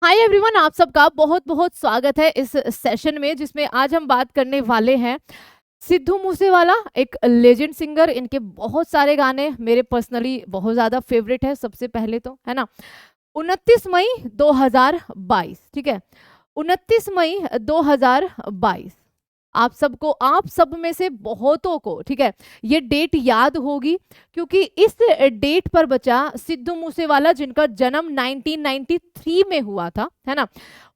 Hi everyone, आप सबका बहुत बहुत स्वागत है इस सेशन में जिसमें आज हम बात करने वाले हैं सिद्धू मूसेवाला। एक लेजेंड सिंगर, इनके बहुत सारे गाने मेरे पर्सनली बहुत ज़्यादा फेवरेट है। सबसे पहले तो है ना 29 मई 2022, ठीक है, 29 मई 2022। आप सब में से बहुतों को, ठीक है, ये डेट याद होगी क्योंकि इस डेट पर बचा सिद्धू मूसेवाला जिनका जन्म 1993 में हुआ था, है ना।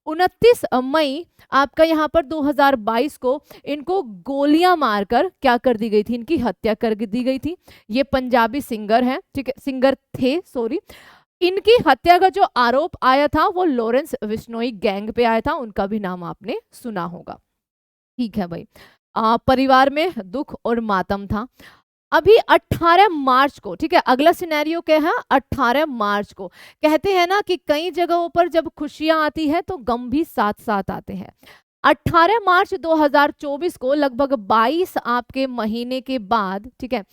29 मई आपका यहाँ पर 2022 को इनको गोलियां मारकर क्या कर दी गई थी, इनकी हत्या कर दी गई थी। ये पंजाबी सिंगर हैं, ठीक है, सिंगर थे, सॉरी। इनकी हत्या का जो आरोप आया था वो लॉरेंस विश्नोई गैंग पे आया था, उनका भी नाम आपने सुना होगा। ठीक है भाई, परिवार में दुख और मातम था। अभी 18 मार्च को, ठीक है, अगला सिनेरियो क्या है, 18 मार्च को कहते हैं ना कि कई जगहों पर जब खुशियां आती है तो गम भी साथ साथ आते हैं। 18 मार्च 2024 को लगभग 22 आपके महीने के बाद, ठीक है,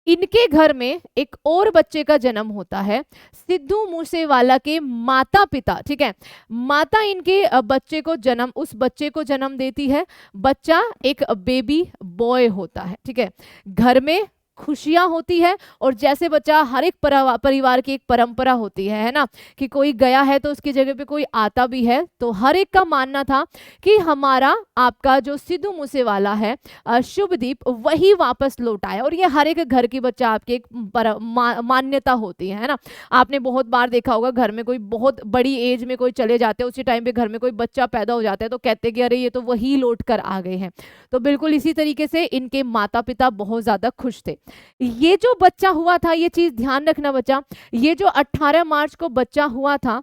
इनके घर में एक और बच्चे का जन्म होता है। सिद्धू मूसेवाला के माता पिता, ठीक है, माता इनके उस बच्चे को जन्म देती है। बच्चा एक बेबी बॉय होता है, ठीक है। घर में खुशियां होती है और जैसे बच्चा, हर एक परिवार की एक परंपरा होती है ना, कि कोई गया है तो उसकी जगह पे कोई आता भी है। तो हर एक का मानना था कि हमारा आपका जो सिद्धू मूसेवाला है, शुभदीप, वही वापस लौट आए। और ये हर एक घर की बच्चा आपकी एक मान्यता होती है ना। आपने बहुत बार देखा होगा, घर में कोई बहुत बड़ी एज में कोई चले जाते हैं, उसी टाइम पे घर में कोई बच्चा पैदा हो जाता है तो कहते हैं कि अरे ये तो वही लौट कर आ गए हैं। तो बिल्कुल इसी तरीके से इनके माता पिता बहुत ज्यादा खुश थे। ये जो बच्चा हुआ था, ये चीज ध्यान रखना बच्चा, ये जो 18 मार्च को बच्चा हुआ था,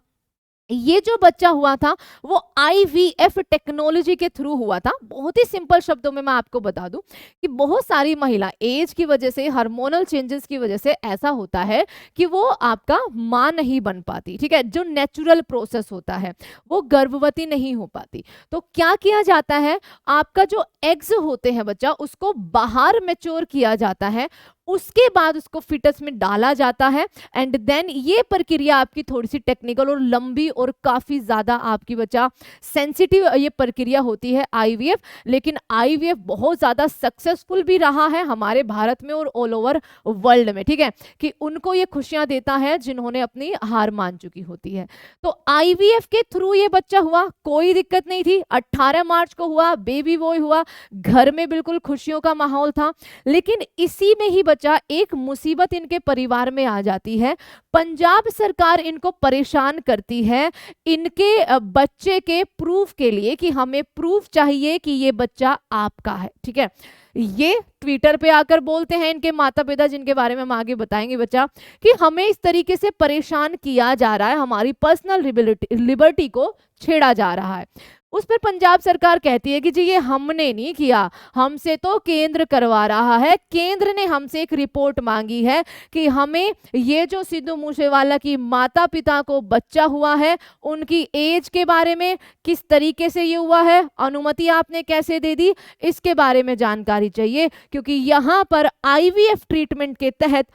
ये जो बच्चा हुआ था वो आईवीएफ टेक्नोलॉजी के थ्रू हुआ था। बहुत ही सिंपल शब्दों में मैं आपको बता दूं कि बहुत सारी महिला एज की वजह से, हार्मोनल चेंजेस की वजह से ऐसा होता है कि वो आपका मां नहीं बन पाती, ठीक है। जो नेचुरल प्रोसेस होता है वो गर्भवती नहीं हो पाती। तो क्या किया जाता है, आपका जो एग्स होते हैं बच्चा, उसको बाहर मैच्योर किया जाता है, उसके बाद उसको फिटस में डाला जाता है। एंड देन ये प्रक्रिया आपकी थोड़ी सी टेक्निकल और लंबी और काफी ज्यादा आपकी बच्चा सेंसिटिव ये प्रक्रिया होती है आईवीएफ। लेकिन आईवीएफ बहुत ज्यादा सक्सेसफुल भी रहा है हमारे भारत में और ऑल ओवर वर्ल्ड में, ठीक है, कि उनको ये खुशियां देता है जिन्होंने अपनी हार मान चुकी होती है। तो आईवीएफ के थ्रू ये बच्चा हुआ, कोई दिक्कत नहीं थी। 18 मार्च को हुआ, बेबी बॉय हुआ, घर में बिल्कुल खुशियों का माहौल था। लेकिन इसी में ही बच्चा एक मुसीबत इनके परिवार में आ जाती है। पंजाब सरकार इनको परेशान करती है इनके बच्चे के प्रूफ के लिए कि हमें प्रूफ चाहिए कि ये बच्चा आपका है, ठीक है। ये ट्विटर पे आकर बोलते हैं इनके माता पिता, जिनके बारे में हम आगे बताएंगे बच्चा, कि हमें इस तरीके से परेशान किया जा रहा है, हमारी पर्सनल लिबर्टी को छेड़ा जा रहा है। उस पर पंजाब सरकार कहती है कि जी ये हमने नहीं किया, हमसे तो केंद्र करवा रहा है। केंद्र ने हमसे एक रिपोर्ट मांगी है कि हमें ये जो सिद्धू मूसेवाला की माता पिता को बच्चा हुआ है, उनकी एज के बारे में, किस तरीके से ये हुआ है, अनुमति आपने कैसे दे दी, इसके बारे में जानकारी चाहिए। क्योंकि यहाँ पर आईवीएफ ट्रीटमेंट के तहत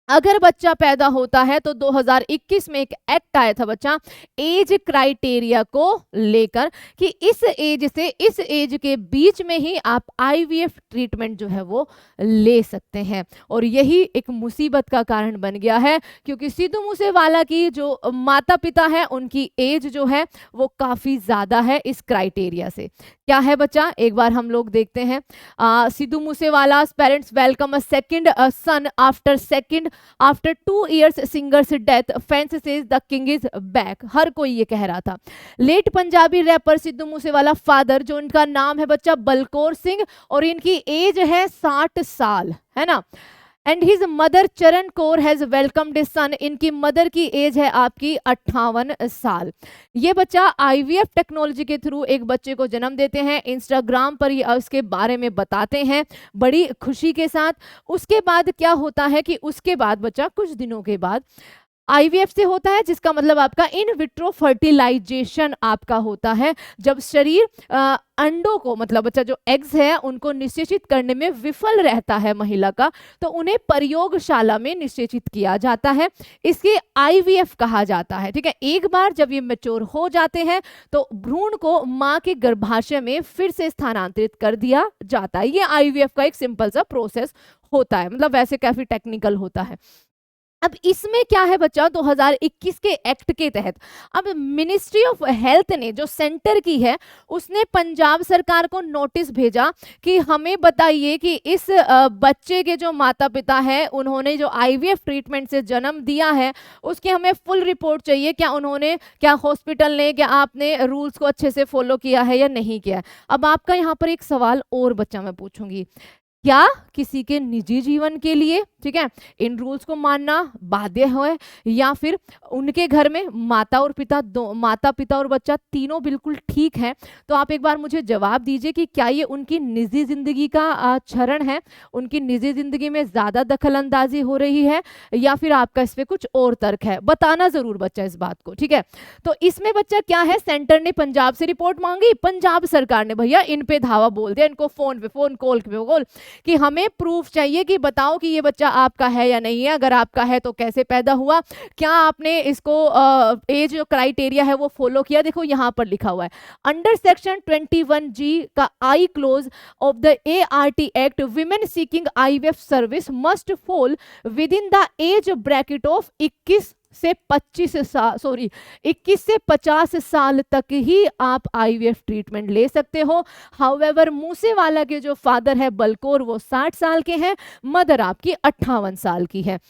अगर बच्चा पैदा होता है तो 2021 में एक एक्ट आया था बच्चा, एज क्राइटेरिया को लेकर, कि इस एज से इस एज के बीच में ही आप आईवीएफ ट्रीटमेंट जो है वो ले सकते हैं। और यही एक मुसीबत का कारण बन गया है क्योंकि सिद्धू मूसेवाला की जो माता पिता है उनकी एज जो है वो काफी ज्यादा है इस क्राइटेरिया से। क्या है बच्चा, एक बार हम लोग देखते हैं। Sidhu Moosewala parents welcome a second son after 2 years singer's death, fans says the king is back. हर कोई ये कह रहा था। Late Punjabi rapper Sidhu Moosewala father, जो इनका नाम है बच्चा बलकौर सिंह, और इनकी एज है 60 साल, है ना। And his mother Charan Kaur has welcomed his son, इनकी मदर की एज है आपकी 58 साल। ये बच्चा आईवीएफ टेक्नोलॉजी के थ्रू एक बच्चे को जन्म देते हैं। इंस्टाग्राम पर ये उसके बारे में बताते हैं बड़ी खुशी के साथ। उसके बाद क्या होता है कि उसके बाद बच्चा कुछ दिनों के बाद आईवीएफ से होता है, जिसका मतलब आपका इन विट्रो फर्टिलाइजेशन आपका होता है, जब शरीर अंडों को, मतलब बच्चा जो एग्स है उनको निषेचित करने में विफल रहता है महिला का, तो उन्हें प्रयोगशाला में निषेचित किया जाता है। इसे आईवीएफ कहा जाता है। ठीक है, एक बार जब ये मैच्योर हो जाते हैं तो भ्रूण को मां के गर्भाशय में फिर से स्थानांतरित कर दिया जाता है। ये आईवीएफ का एक सिंपल सा प्रोसेस होता है, मतलब वैसे काफी टेक्निकल होता है। अब इसमें क्या है बच्चा, 2021 के एक्ट के तहत अब मिनिस्ट्री ऑफ हेल्थ ने, जो सेंटर की है, उसने पंजाब सरकार को नोटिस भेजा कि हमें बताइए कि इस बच्चे के जो माता पिता हैं उन्होंने जो आईवीएफ ट्रीटमेंट से जन्म दिया है उसकी हमें फुल रिपोर्ट चाहिए। क्या हॉस्पिटल ने, क्या आपने रूल्स को अच्छे से फॉलो किया है या नहीं किया है। अब आपका यहाँ पर एक सवाल और बच्चा मैं पूछूंगी, क्या किसी के निजी जीवन के लिए, ठीक है, इन रूल्स को मानना बाध्य है, या फिर उनके घर में माता पिता और बच्चा तीनों बिल्कुल ठीक है? तो आप एक बार मुझे जवाब दीजिए कि क्या ये उनकी निजी जिंदगी का क्षरण है, उनकी निजी जिंदगी में ज्यादा दखल अंदाजी हो रही है, या फिर आपका इस पे कुछ और तर्क है? बताना जरूर बच्चा इस बात को। ठीक है, तो इसमें बच्चा क्या है, सेंटर ने पंजाब से रिपोर्ट मांगी, पंजाब सरकार ने भैया इन पे धावा बोल दिया, इनको फोन कॉल कि हमें प्रूफ चाहिए कि बताओ कि ये बच्चा आपका है या नहीं है, अगर आपका है तो कैसे पैदा हुआ, क्या आपने इसको एज जो क्राइटेरिया है वो फॉलो किया। देखो यहाँ पर लिखा हुआ है, अंडर सेक्शन 21G का आई close of the ART act, women seeking IVF service must fall with in the age bracket of 21 से 50 साल तक ही आप आईवीएफ ट्रीटमेंट ले सकते हो। हाउएवर मूसेवाला के जो फादर है बलकौर, वो 60 साल के हैं, मदर आपकी 58 साल की है,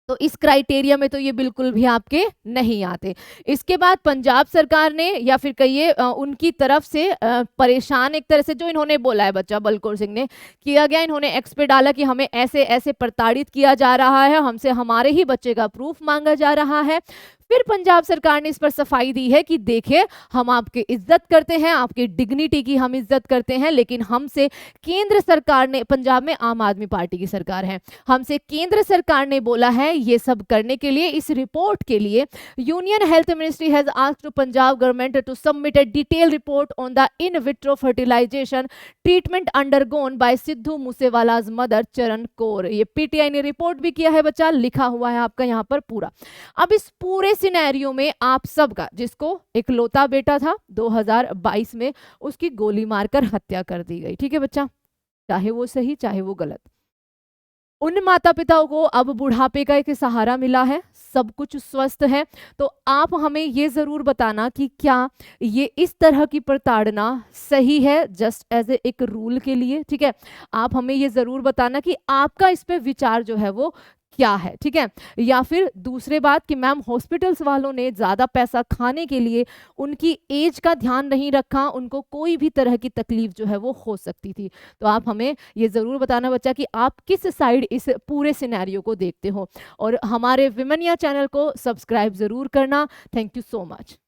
तो इस क्राइटेरिया में तो ये बिल्कुल भी आपके नहीं आते। इसके बाद पंजाब सरकार ने, या फिर कहिए उनकी तरफ से परेशान एक तरह से जो इन्होंने बोला है बच्चा बलकौर सिंह ने किया गया, इन्होंने एक्स पे डाला कि हमें ऐसे ऐसे प्रताड़ित किया जा रहा है, हमसे हमारे ही बच्चे का प्रूफ मांगा जा रहा है। फिर पंजाब सरकार ने इस पर सफाई दी है कि देखिए, हम आपकी इज्जत करते हैं, आपकी डिग्निटी की हम इज्जत करते हैं, लेकिन हमसे केंद्र सरकार ने, पंजाब में आम आदमी पार्टी की सरकार है, हमसे केंद्र सरकार ने बोला है ये सब करने के लिए। इस रिपोर्ट के लिए union health ministry has asked to Punjab government to submit a detail report on the in vitro fertilisation treatment undergone by Sidhu Moosewala's mother Charan Kaur. ये पीटीआई ने रिपोर्ट भी किया है बच्चा, लिखा हुआ है आपका यहाँ पर पूरा। अब इस पूरे सिनेरियो में आप सबका, जिसको एक लौता बेटा था 2022 में, उसकी गोली मारकर हत्या कर दी गई। ठीक है बच्चा, चाहे वो सही चाहे वो गलत, उन माता पिताओं को अब बुढ़ापे का एक सहारा मिला है, सब कुछ स्वस्थ है। तो आप हमें ये जरूर बताना कि क्या ये इस तरह की प्रताड़ना सही है, जस्ट एज ए एक रूल के लिए। ठीक है, आप हमें ये जरूर बताना कि आपका इस पे विचार जो है वो क्या है। ठीक है, या फिर दूसरे बात कि मैम हॉस्पिटल्स वालों ने ज्यादा पैसा खाने के लिए उनकी एज का ध्यान नहीं रखा, उनको कोई भी तरह की तकलीफ जो है वो हो सकती थी। तो आप हमें ये जरूर बताना बच्चा कि आप किस साइड इस पूरे सिनेरियो को देखते हो, और हमारे विमेनिया चैनल को सब्सक्राइब जरूर करना। Thank you so much.